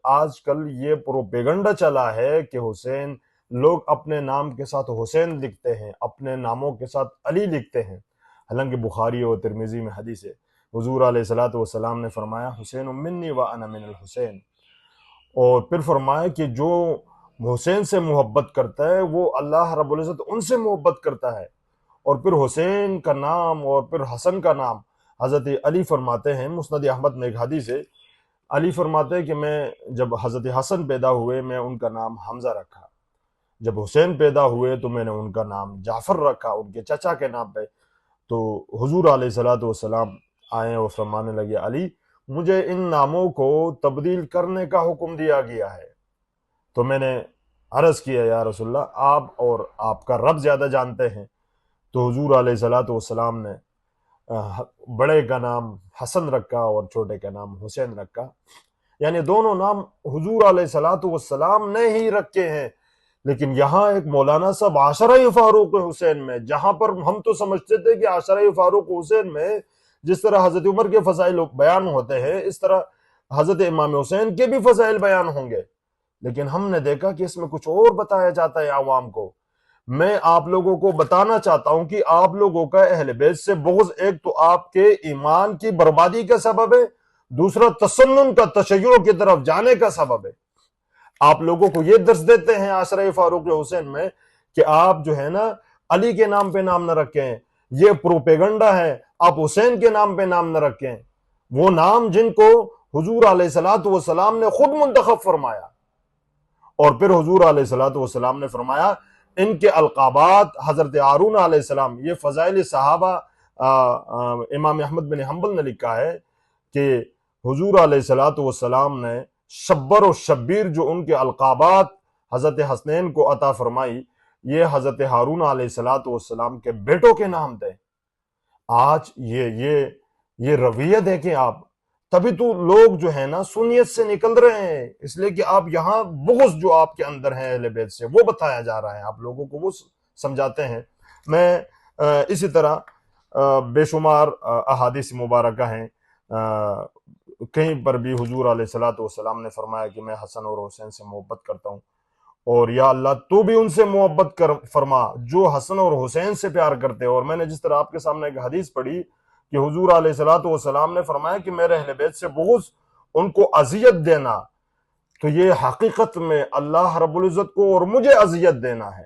آج کل یہ پروپیگنڈا چلا ہے کہ حسین، لوگ اپنے نام کے ساتھ حسین لکھتے ہیں، اپنے ناموں کے ساتھ علی لکھتے ہیں، حالانکہ بخاری اور ترمذی میں حدیث ہے، حضور علیہ الصلوۃ والسلام نے فرمایا حسین منی وانا من الحسین، اور پھر فرمایا کہ جو حسین سے محبت کرتا ہے وہ اللہ رب العزت ان سے محبت کرتا ہے۔ اور پھر حسین کا نام اور پھر حسن کا نام حضرت علی فرماتے ہیں، مسند احمد میں ایک حدیث ہے، علی فرماتے ہیں کہ میں جب حضرت حسن پیدا ہوئے میں ان کا نام حمزہ رکھا، جب حسین پیدا ہوئے تو میں نے ان کا نام جعفر رکھا، ان کے چچا کے نام پہ۔ تو حضور علیہ الصلوۃ والسلام آئے اور فرمانے لگے علی مجھے ان ناموں کو تبدیل کرنے کا حکم دیا گیا ہے۔ تو میں نے عرض کیا یا رسول اللہ آپ اور آپ کا رب زیادہ جانتے ہیں۔ تو حضور علیہ الصلوۃ والسلام نے بڑے کا نام حسن رکھا اور چھوٹے کا نام حسین رکھا، یعنی دونوں نام حضور علیہ الصلوۃ والسلام نے ہی رکھے ہیں۔ لیکن یہاں ایک مولانا صاحب عاشرہ فاروق حسین میں، جہاں پر ہم تو سمجھتے تھے کہ عاشرہ فاروق حسین میں جس طرح حضرت عمر کے فضائل بیان ہوتے ہیں اس طرح حضرت امام حسین کے بھی فضائل بیان ہوں گے، لیکن ہم نے دیکھا کہ اس میں کچھ اور بتایا جاتا ہے عوام کو۔ میں آپ لوگوں کو بتانا چاہتا ہوں کہ آپ لوگوں کا اہل بیت سے بغض ایک تو آپ کے ایمان کی بربادی کا سبب ہے، دوسرا تسنن کا تشیع کی طرف جانے کا سبب ہے۔ آپ لوگوں کو یہ درس دیتے ہیں عاشرہ فاروق حسین میں کہ آپ جو ہے نا علی کے نام پہ نام نہ رکھیں، یہ پروپیگنڈا ہے، آپ حسین کے نام پہ نام نہ رکھیں، وہ نام جن کو حضور علیہ الصلوۃ والسلام نے خود منتخب فرمایا۔ اور پھر حضور علیہ الصلوۃ والسلام نے فرمایا ان کے القابات حضرت ہارون علیہ السلام، یہ فضائل صحابہ امام احمد بن حنبل نے لکھا ہے کہ حضور علیہ الصلوۃ والسلام نے شبر و شبیر جو ان کے القابات حضرت حسنین کو عطا فرمائی، یہ حضرت ہارون علیہ الصلوۃ والسلام کے بیٹوں کے نام تھے۔ آج یہ رویہ دیکھیں آپ، تبھی تو لوگ جو ہے نا سنیت سے نکل رہے ہیں، اس لیے کہ آپ یہاں بغض جو آپ کے اندر ہے اہل بیت سے وہ بتایا جا رہا ہے، آپ لوگوں کو وہ سمجھاتے ہیں۔ میں اسی طرح بے شمار احادیث مبارکہ ہیں، کہیں پر بھی حضور علیہ الصلوۃ والسلام نے فرمایا کہ میں حسن اور حسین سے محبت کرتا ہوں، اور یا اللہ تو بھی ان سے محبت فرما جو حسن اور حسین سے پیار کرتے ہیں۔ اور میں نے جس طرح آپ کے سامنے ایک حدیث پڑھی کہ حضور علیہ الصلوۃ والسلام نے فرمایا کہ میرے اہل بیت سے بغض ان کو اذیت دینا، تو یہ حقیقت میں اللہ رب العزت کو اور مجھے اذیت دینا ہے۔